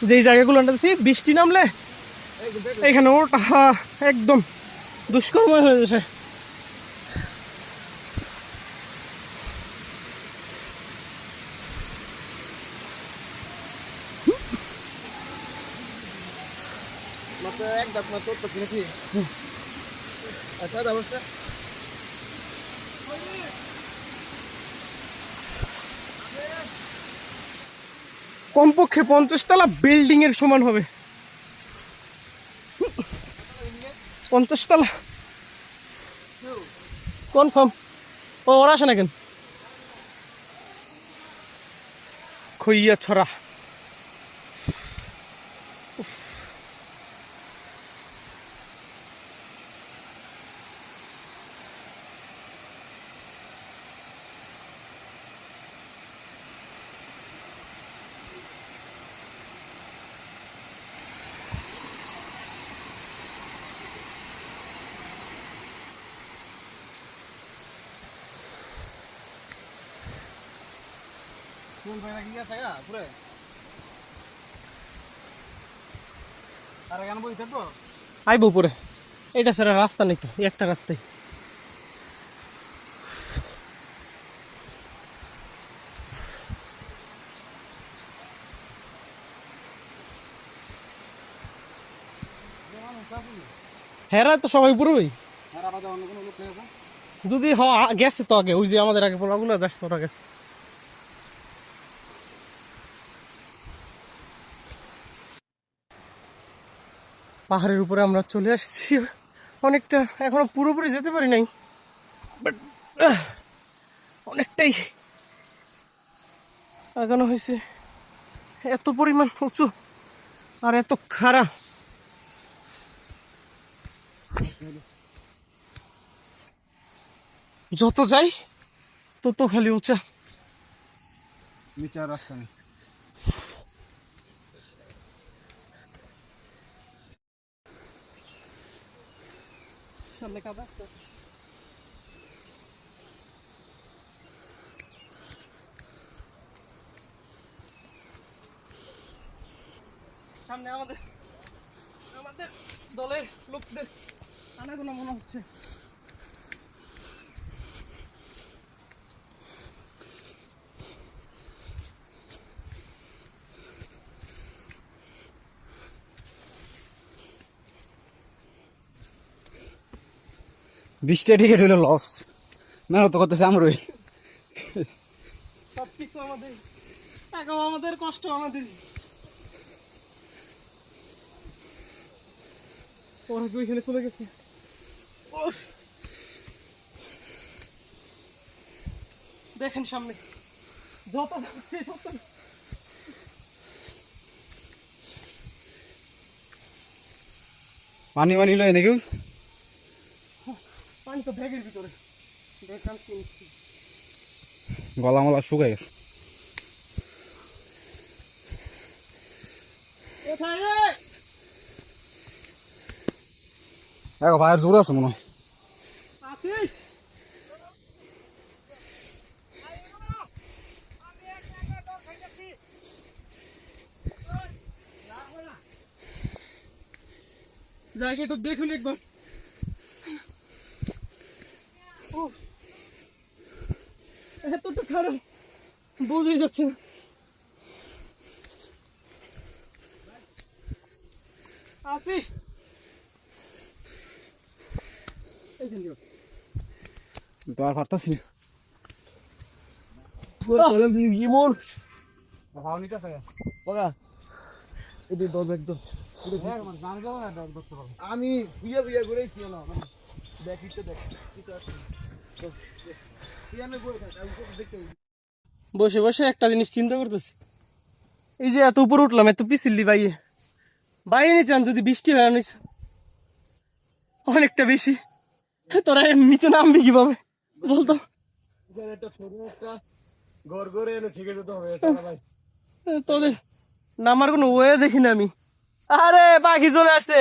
যেই জায়গাগুলো আনতেছি বৃষ্টি নামলে এখানে ওটা একদম দুষ্কর্ময় হয়ে যাবে। কমপক্ষে 50 তলা বিল্ডিং এর সমান হবে। 50 তলা কনফার্ম। ও ওরা আসে না কেন? খইয়া ছড়া আইব উপরে। এটা ছাড়া রাস্তা নেই তো, একটা রাস্তায়। হেরা তো সবাই পুরোই যদি গেছে তো আগে, ওই যে আমাদের আগে পোলাগুলো ব্যস্ত ওরা গেছে। পাহাড়ের উপরে আমরা চলে আসছি অনেকটা, এখনো পুরোপুরি যেতে পারি নাই, বাট অনেকটাই আগানো হয়েছে। এত পরিমাণ উঁচু আর এত খাড়া, যত যাই তত খালি উঁচা, নিচে রাস্তা নেই। সামনে কাদা, সামনে আমাদের দলের লোকদের আনাগোনা মনে হচ্ছে। বিশটা টিকিট হইলো লস, মেহনত করতেছে আমরাই। সবকিছু আমাদের, টাকাও আমাদের, কষ্ট আমাদের। ওরা ওইখানে চলে গেছে। দেখেন সামনে যত যাচ্ছে তত পানি পানি লয় নাকি? পানি তো ব্যাগের ভিতরে, গলা মলা শুকাই গেছে। দেখো ভাইয়ের জোর আছে মনে হয়। জায়গাটা দেখুন একবার, এতটা খারাপ বোঝাই যাচ্ছে না। আসি তো আর পারতাছি না। আমি বুঝে বুঝে ঘুরেছি না, দেখিতে দেখ কিছু আছে। বসে বসে একটা জিনিস চিন্তা করতেছি, এই যে এত উপরে উঠলাম, এত পিছিলি বাইয়ে বাইরে নিয়ে চান যদি বৃষ্টি হয় নিচ অনেকটা বেশি, তোরা এর নিচে নামবি কিভাবে বলতো? তোদের নামার কোনো ওয়ে দেখি না আমি। আরে পাখি চলে আসছে,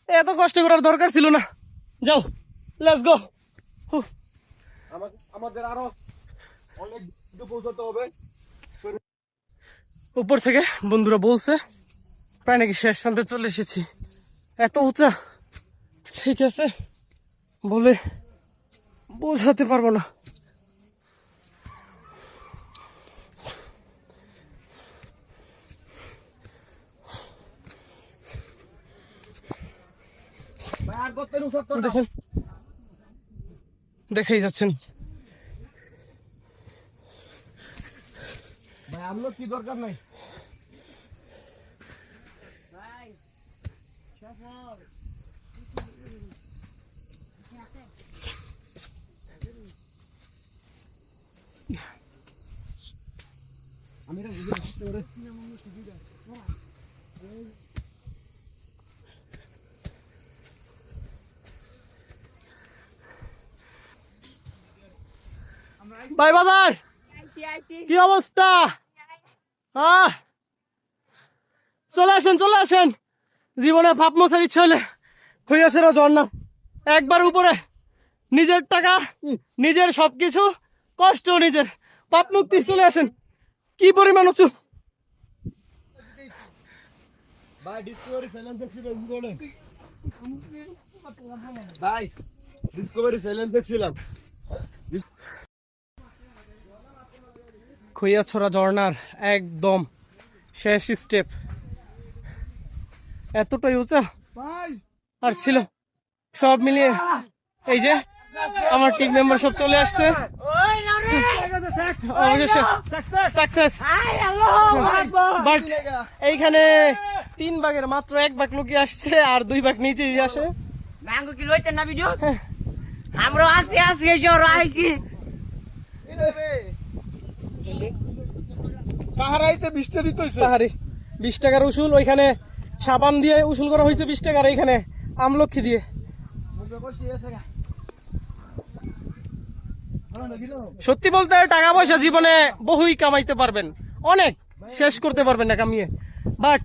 এত কষ্ট করার দরকার ছিল না। যাও, লেটস গো। আমাদের আরো অনেক দূর পৌঁছাতে হবে। উপর থেকে বন্ধুরা বলছে প্রায় নাকি শেষ প্রান্তে চলে এসেছি। এত উঁচা, ঠিক আছে বলে বোঝাতে পারবো না। দেখেন, দেখেই যাচ্ছেন ভাই আমলো কি দরকার নাই। আমি এটা বুঝে আসতে পারে। ভাই বাজার কি অবস্থা? হ্যাঁ, চলে আসেন চলে আসেন। জীবনে পাপ মোছার ইচ্ছা হলে হইয়াছে রা ঝর্ণা, একবার উপরে নিজের টাকা নিজের সবকিছু কষ্ট নিজের, পাপ মুক্তি। চলে আসেন, কি পরিমাণ উঁচু। ভাই ডিসকভারি চ্যানেল দেখছিলাম বলে। ভাই ডিসকভারি চ্যানেল দেখছিলাম। খইয়াছড়া ঝর্ণার একদম শেষ স্টেপ, এতটাই উঁচা ভাই আর ছিল। সব মিলিয়ে এই যে আমার টিম মেম্বার সব চলে আসছে, অবশেষে সাকসেস। বাট এইখানে 3 ভাগের মাত্র 1 ভাগ লোকই আসছে, আর 2 ভাগ নিচেই আসে। ম্যাঙ্গো কি লইতেন না ভিডিও? আমরা আসি আসি জোর আইছি। পাহাড়াইতে 20 টা দিতে হইছে। পাহাড়ি 20 টাকার উসুল, ওইখানে সাবান দিয়ে উসুল করা হয়েছে 20 টাকার, এইখানে আমলক্ষী দিয়ে। সত্যি বলতে টাকা পয়সা জীবনে বহুই কামাইতে পারবেন, অনেক শেষ করতে পারবেন না কামিয়ে, বাট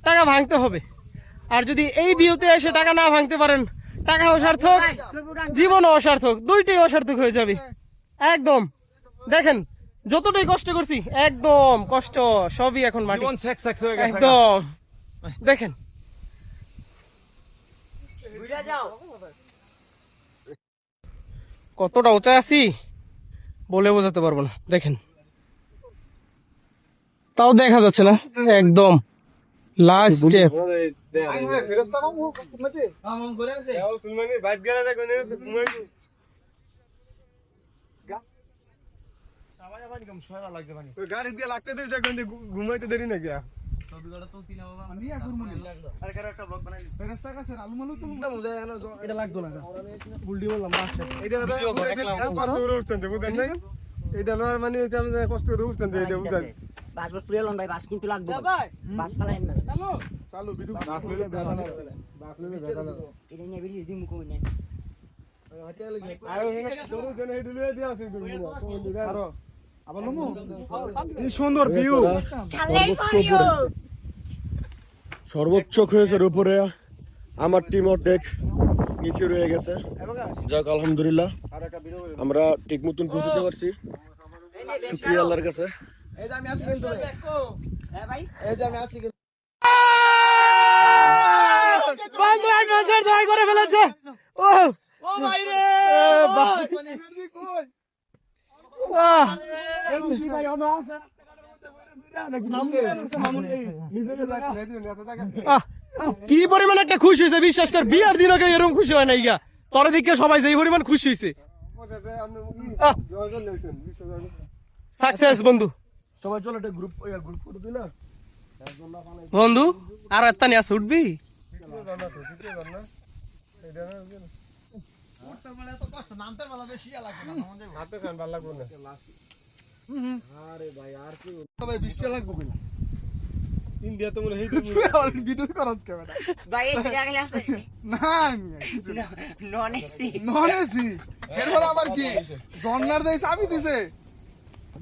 টাকা ভাঙতে হবে। আর যদি এই ভিউতে এসে টাকা না ভাঙতে পারেন, টাকা অসার্থক, জীবনও অসার্থক, দুইটাই অসার্থক হয়ে যাবে একদম। দেখেন যতটাই কষ্ট করছি, একদম কষ্ট সবই এখন মাটি, জীবন সেক্স হয়ে গেছে একদম। দেখেন বুঝা যাও। কতটা উঁচা আছি বলে বোঝাতে পারবো না। দেখেন তাও দেখা যাচ্ছে না, একদম লাস্ট স্টেপ। গাড়ি দিয়ে লাগতে দেরি দেখবেন, ঘুমাইতে দেরি নাকি? এটা লাগতো না, উল্টি বললাম এইটা মানে কষ্ট করে উঠছেন, বুঝছেন? বাস বাস পুরে লন ভাই, বাস কিন্তু লাগবে। বাস ফালাইন না। চালু বিদু এটা নিয়ে ভিডিও দিমু কই না। সুন্দর ভিউ, চালাই করিও। সর্বোচ্চ খয়েছের উপরে আমার টিম অর্ধেক নিচে রয়ে গেছে। যাক আলহামদুলিল্লাহ, আমরা ঠিক মতন পৌঁছতে পারছি, শুকরিয়া আল্লাহর কাছে। হ্যাঁ ভাই, বন্ধু অ্যাডভেঞ্চার জয় করে ফেলেছে। ও ভাই রে কি পরিমাণ একটা খুশি হয়েছে, বিশ্বাস কর বিয়ার দিন আগে এরকম খুশি হয় নাই গা। তোর দিকে সবাই যেই পরিমাণ খুশি হয়েছে, সাকসেস বন্ধু। সবাই চলো একটা গ্রুপ ফটো দিলা বন্ধু আর একটা নিয়ে উঠবি। হাতে খান ভালো লাগবে না ভাই 20 টাকা লাগবে কিনা ইন্ডিয়া তো মনে হয় ভিডিও করছ ক্যামেরা ভাই এসি লাগলে আছে না নন এসি নন এসি এরপর আবার কি জন্নার দেই চাবি দিছে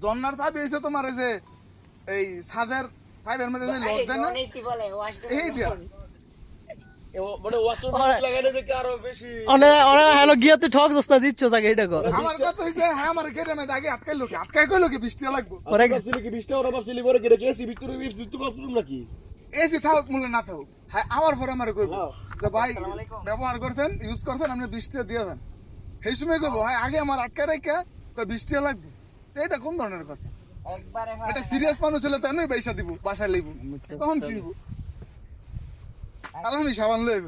জন্নার চাবি এসে তোমার এই যে এই সাদের ফাইভের মধ্যে যে লক দেন না নন এসি বলে ওয়াশরুম এই দিয়া মানে ওয়াশরুম লাগাইলে দেখে আরো বেশি হ্যালো গিয়া তুই ঠক যাস না জিতছ জায়গা এটা কর আমার কথা হইছে হ্যাঁ আমার গেটে মধ্যে আগে আটকাই কইলো কি 20 টাকা লাগবে ওরে ছিল কি 20 টাকা ওরা ভাবছিলি পরে কি রেখে এসি ভিতরে তো বাথরুম নাকি এসি থাক মূল্য না থাক হ্যাঁ আমার পরে আমার কইব যে ভাই ব্যবহার করছেন ইউজ করছেন আপনি 20 টাকা দিয়ে দেন সেই সময় কইব হ্যাঁ আগে আমার আটকাই রাখা তো 20 টাকা লাগবে এটা কোন ধরনের কথা একবারে এটা সিরিয়াস মানুষ হলে তো নয় পয়সা দিব বাসায় লইব তখন কি হইব আলামি সাবান লই